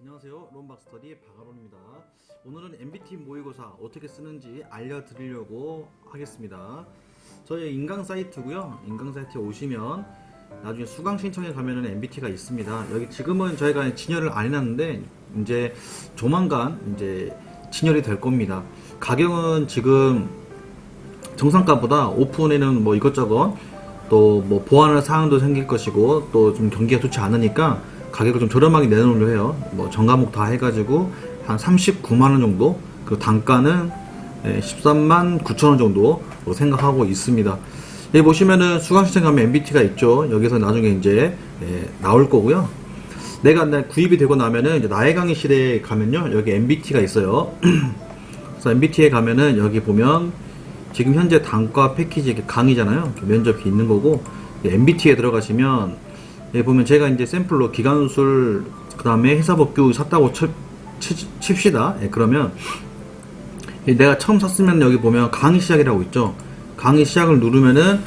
안녕하세요. 롬박스터디 박아론입니다. 오늘은 MBT 모의고사 어떻게 쓰는지 알려드리려고 하겠습니다. 저희 인강 사이트고요. 인강 사이트에 오시면 나중에 수강 신청에 가면은 MBT가 있습니다. 여기 지금은 저희가 진열을 안 해놨는데 이제 조만간 이제 진열이 될 겁니다. 가격은 지금 정상가보다 오픈에는 뭐 이것저것 또 뭐 보완할 사항도 생길 것이고 또 좀 경기가 좋지 않으니까 가격을 좀 저렴하게 내놓으려 해요. 뭐 전과목 다 해가지고 한 39만원 정도, 그 단가는 13만 9천원 정도 생각하고 있습니다. 여기 보시면은 수강신청 가면 MBT가 있죠. 여기서 나중에 이제 나올 거고요. 내가 구입이 되고 나면은 이제 나의 강의실에 가면요, 여기 MBT가 있어요. 그래서 MBT에 가면은 여기 보면 지금 현재 단과 패키지 강의잖아요. 면접이 있는 거고, MBT에 들어가시면 여기 보면 제가 이제 샘플로 기간술 그 다음에 회사법규 샀다고 칩시다. 그러면 내가 처음 샀으면 여기 보면 강의 시작이라고 있죠. 강의 시작을 누르면은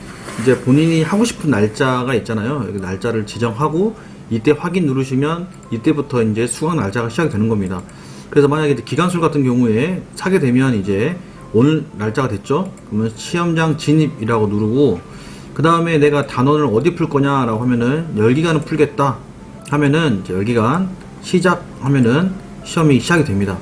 이제 본인이 하고 싶은 날짜가 있잖아요. 여기 날짜를 지정하고 이때 확인 누르시면 이때부터 이제 수강 날짜가 시작이 되는 겁니다. 그래서 만약에 이제 기간술 같은 경우에 사게 되면 이제 오늘 날짜가 됐죠. 그러면 시험장 진입이라고 누르고 그 다음에 내가 단원을 어디 풀 거냐라고 하면은 열기간을 풀겠다 하면은 이제 열기간 시작하면은 시험이 시작이 됩니다.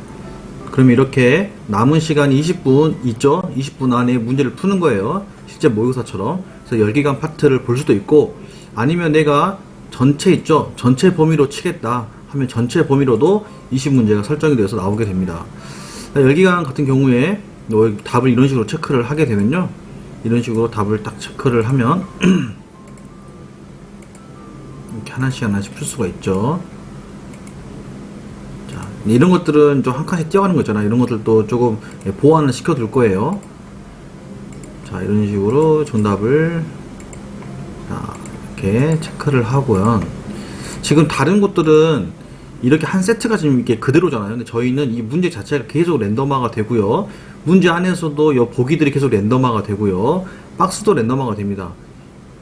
그러면 이렇게 남은 시간이 20분 있죠. 20분 안에 문제를 푸는 거예요. 실제 모의고사처럼. 그래서 열기간 파트를 볼 수도 있고, 아니면 내가 전체 있죠. 전체 범위로 치겠다 하면 전체 범위로도 20문제가 설정이 되어서 나오게 됩니다. 열기간 같은 경우에 답을 이런 식으로 체크를 하게 되면요, 이런 식으로 답을 딱 체크를 하면 이렇게 하나씩 풀 수가 있죠. 자, 이런 것들은 좀 한 칸씩 뛰어가는 거 있잖아요. 이런 것들도 조금 보완을 시켜둘 거예요. 자, 이런 식으로 정답을 이렇게 체크를 하고요. 지금 다른 곳들은 이렇게 한 세트가 지금 이렇게 그대로잖아요. 근데 저희는 이 문제 자체가 계속 랜덤화가 되고요. 문제 안에서도 이 보기들이 계속 랜덤화가 되고요. 박스도 랜덤화가 됩니다.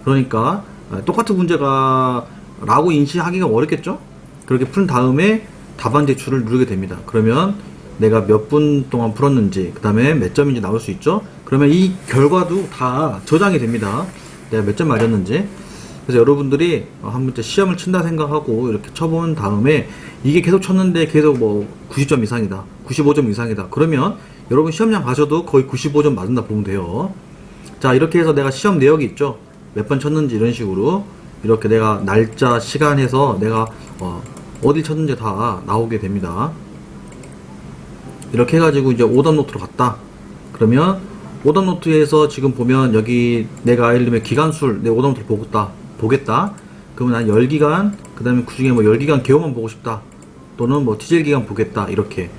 그러니까 똑같은 문제가 라고 인식하기가 어렵겠죠? 그렇게 푼 다음에 답안 제출을 누르게 됩니다. 그러면 내가 몇 분 동안 풀었는지, 그 다음에 몇 점인지 나올 수 있죠? 그러면 이 결과도 다 저장이 됩니다. 내가 몇 점 맞았는지. 그래서 여러분들이 한 문제 시험을 친다 생각하고 이렇게 쳐본 다음에 이게 계속 쳤는데 계속 뭐 90점 이상이다, 95점 이상이다, 그러면 여러분 시험장 가셔도 거의 95점 맞는다 보면 돼요. 자, 이렇게 해서 내가 시험 내역이 있죠. 몇 번 쳤는지 이런 식으로 이렇게 내가 날짜, 시간 해서 내가 어디 쳤는지 다 나오게 됩니다. 이렇게 해가지고 이제 오답 노트로 갔다. 그러면 오답 노트에서 지금 보면 여기 내가 예를 들면 기간술 내 오답 노트를 보겠다. 그러면 난 열기간, 그 다음에 그 중에 뭐 열기간 개요만 보고 싶다, 또는 뭐 티젤 기간 보겠다. 이렇게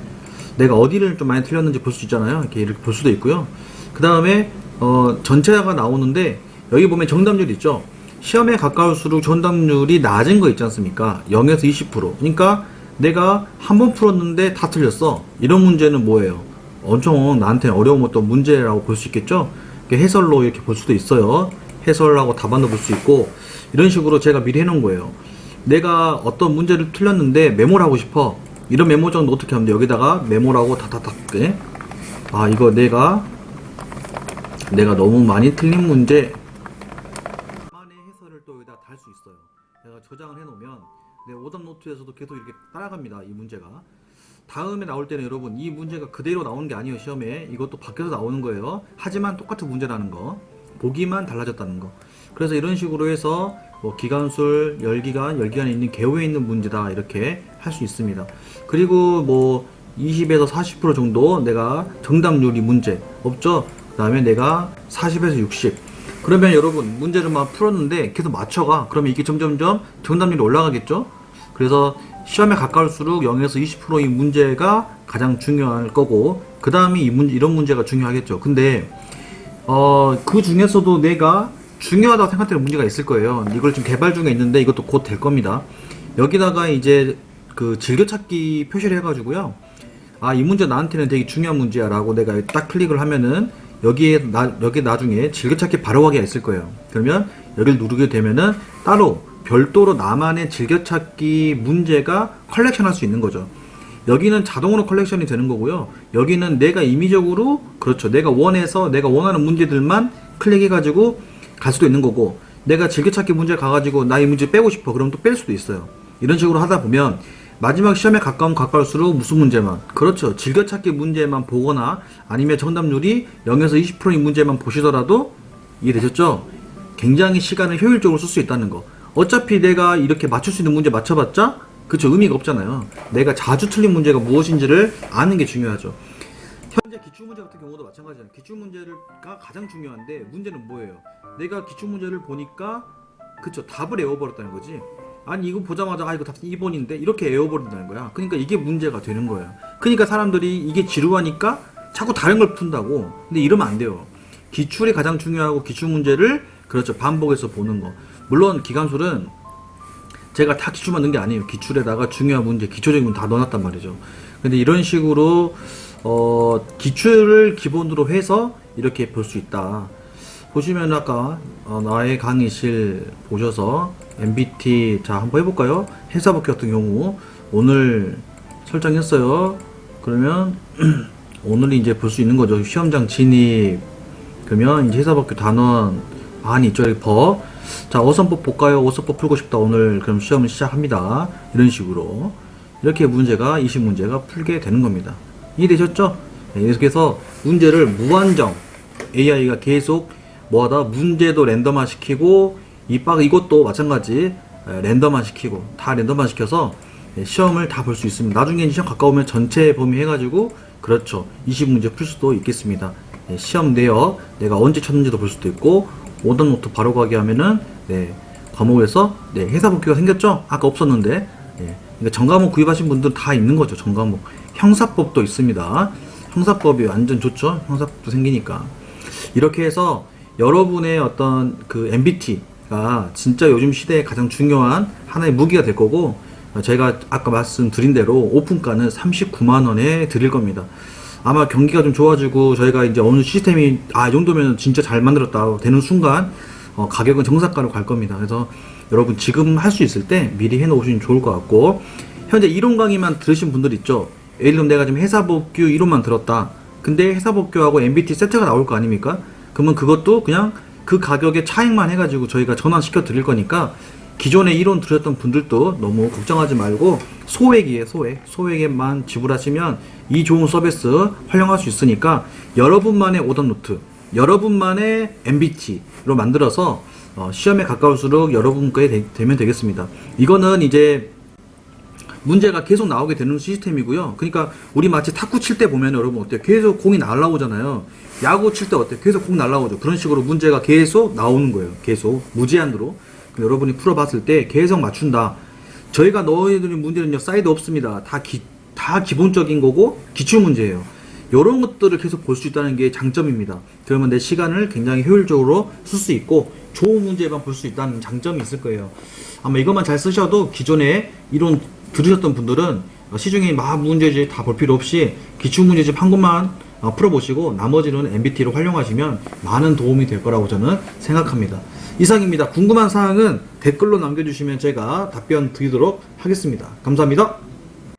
내가 어디를 좀 많이 틀렸는지 볼 수 있잖아요. 이렇게 볼 수도 있고요. 그 다음에 전체가 나오는데 여기 보면 정답률 있죠. 시험에 가까울수록 정답률이 낮은 거 있지 않습니까? 0에서 20%. 그러니까 내가 한 번 풀었는데 다 틀렸어. 이런 문제는 뭐예요? 엄청 나한테 어려운 것도 문제라고 볼 수 있겠죠. 해설로 이렇게 볼 수도 있어요. 해설하고 답안도 볼 수 있고, 이런 식으로 제가 미리 해놓은 거예요. 내가 어떤 문제를 틀렸는데 메모를 하고 싶어. 이런 메모장도 어떻게 하면 돼? 여기다가 메모라고 다다닥. 이거 내가 너무 많이 틀린 문제 만의 해설을 또 여기다 달 수 있어요. 내가 저장을 해놓으면 내 오답 노트에서도 계속 이렇게 따라갑니다. 이 문제가 다음에 나올 때는 여러분 이 문제가 그대로 나오는 게 아니에요. 시험에 이것도 바뀌어서 나오는 거예요. 하지만 똑같은 문제라는 거, 보기만 달라졌다는 거. 그래서 이런 식으로 해서 뭐 기간술, 열기간에 있는 개요에 있는 문제다, 이렇게 할 수 있습니다. 그리고 뭐 20에서 40% 정도 내가 정답률이 문제 없죠. 그 다음에 내가 40에서 60. 그러면 여러분 문제를 막 풀었는데 계속 맞춰가. 그러면 이게 점점점 정답률이 올라가겠죠. 그래서 시험에 가까울수록 0에서 20%인 문제가 가장 중요할 거고, 그 다음에 이런 문제가 중요하겠죠. 근데 그 중에서도 내가 중요하다고 생각되는 문제가 있을 거예요. 이걸 지금 개발 중에 있는데 이것도 곧 될 겁니다. 여기다가 이제 그 즐겨찾기 표시를 해가지고요, 이 문제 나한테는 되게 중요한 문제야 라고 내가 딱 클릭을 하면은 여기 나중에 즐겨찾기 바로 하기가 있을 거예요. 그러면 여기를 누르게 되면은 따로 별도로 나만의 즐겨찾기 문제가 컬렉션 할 수 있는 거죠. 여기는 자동으로 컬렉션이 되는 거고요. 여기는 내가 임의적으로, 그렇죠, 내가 원해서 내가 원하는 문제들만 클릭해가지고 갈 수도 있는 거고, 내가 즐겨찾기 문제 가가지고 나 이 문제 빼고 싶어 그럼 또 뺄 수도 있어요. 이런 식으로 하다 보면 마지막 시험에 가까울수록 무슨 문제만, 그렇죠, 즐겨찾기 문제만 보거나 아니면 정답률이 0에서 20%인 문제만 보시더라도, 이해되셨죠? 굉장히 시간을 효율적으로 쓸 수 있다는 거. 어차피 내가 이렇게 맞출 수 있는 문제 맞춰봤자 그쵸, 의미가 없잖아요. 내가 자주 틀린 문제가 무엇인지를 아는 게 중요하죠. 현재 기출문제 같은 경우도 마찬가지잖아요. 기출문제가 가장 중요한데, 문제는 뭐예요? 내가 기출문제를 보니까 그쵸, 답을 외워버렸다는 거지. 아니 이거 보자마자 이거 답 2번인데 이렇게 외워버린다는 거야. 그러니까 이게 문제가 되는 거예요. 그러니까 사람들이 이게 지루하니까 자꾸 다른 걸 푼다고. 근데 이러면 안 돼요. 기출이 가장 중요하고 기출문제를 그렇죠, 반복해서 보는 거. 물론 기간술은 제가 다 기출만 넣은 게 아니에요. 기출에다가 중요한 문제, 기초적인 문제 다 넣어놨단 말이죠. 근데 이런 식으로 기출을 기본으로 해서 이렇게 볼 수 있다. 보시면 아까 나의 강의실 보셔서 MBT 자 한번 해볼까요? 해사복귀 같은 경우 오늘 설정했어요. 그러면 오늘 이제 볼 수 있는 거죠. 시험장 진입. 그러면 이제 해사복귀 단원 많이 있죠. 여기 법. 자, 어선법 볼까요? 어선법 풀고 싶다. 오늘 그럼 시험을 시작합니다. 이런 식으로 이렇게 문제가 20문제가 풀게 되는 겁니다. 이해되셨죠? 네, 그래서 문제를 무한정 AI가 계속 뭐하다 문제도 랜덤화 시키고 이것도 마찬가지 랜덤화 시키고 다 랜덤화 시켜서 시험을 다 볼 수 있습니다. 나중에 시험 가까우면 전체 범위 해가지고 그렇죠, 20문제 풀 수도 있겠습니다. 시험 내역 내가 언제 쳤는지도 볼 수도 있고, 오답 노트 바로 가게 하면은 과목에서 해사복귀가 생겼죠? 아까 없었는데. 그러니까 전과목 구입하신 분들 다 있는 거죠. 전과목 형사법도 있습니다. 형사법이 완전 좋죠. 형사법도 생기니까. 이렇게 해서 여러분의 어떤 그 MBT가 진짜 요즘 시대에 가장 중요한 하나의 무기가 될 거고, 제가 아까 말씀드린 대로 오픈가는 39만원에 드릴 겁니다. 아마 경기가 좀 좋아지고 저희가 이제 어느 시스템이 이 정도면 진짜 잘 만들었다 되는 순간 가격은 정상가로 갈 겁니다. 그래서 여러분 지금 할 수 있을 때 미리 해놓으시면 좋을 것 같고, 현재 이론 강의만 들으신 분들 있죠. 예를 들면 내가 지금 해사법규 이론만 들었다. 근데 해사법규하고 MBT 세트가 나올 거 아닙니까? 그러면 그것도 그냥 그 가격에 차익만 해가지고 저희가 전환시켜 드릴 거니까, 기존에 이론 들으셨던 분들도 너무 걱정하지 말고 소액이에요. 소액에만 지불하시면 이 좋은 서비스 활용할 수 있으니까 여러분만의 오답노트, 여러분만의 MBT로 만들어서 시험에 가까울수록 여러분 거에 되면 되겠습니다. 이거는 이제 문제가 계속 나오게 되는 시스템이고요. 그러니까 우리 마치 탁구 칠 때 보면 여러분 어때요? 계속 공이 날라오잖아요. 야구 칠 때 어때요? 계속 공 날라오죠. 그런 식으로 문제가 계속 나오는 거예요. 계속 무제한으로. 여러분이 풀어봤을 때 계속 맞춘다. 저희가 넣어드린 문제는요, 사이드 없습니다. 다 기본적인 거고 기출문제예요. 이런 것들을 계속 볼 수 있다는 게 장점입니다. 그러면 내 시간을 굉장히 효율적으로 쓸 수 있고 좋은 문제만 볼 수 있다는 장점이 있을 거예요. 아마 이것만 잘 쓰셔도 기존에 이론 들으셨던 분들은 시중에 막 문제집 다 볼 필요 없이 기출문제집 한 곳만 풀어보시고 나머지는 MBT로 활용하시면 많은 도움이 될 거라고 저는 생각합니다. 이상입니다. 궁금한 사항은 댓글로 남겨주시면 제가 답변 드리도록 하겠습니다. 감사합니다.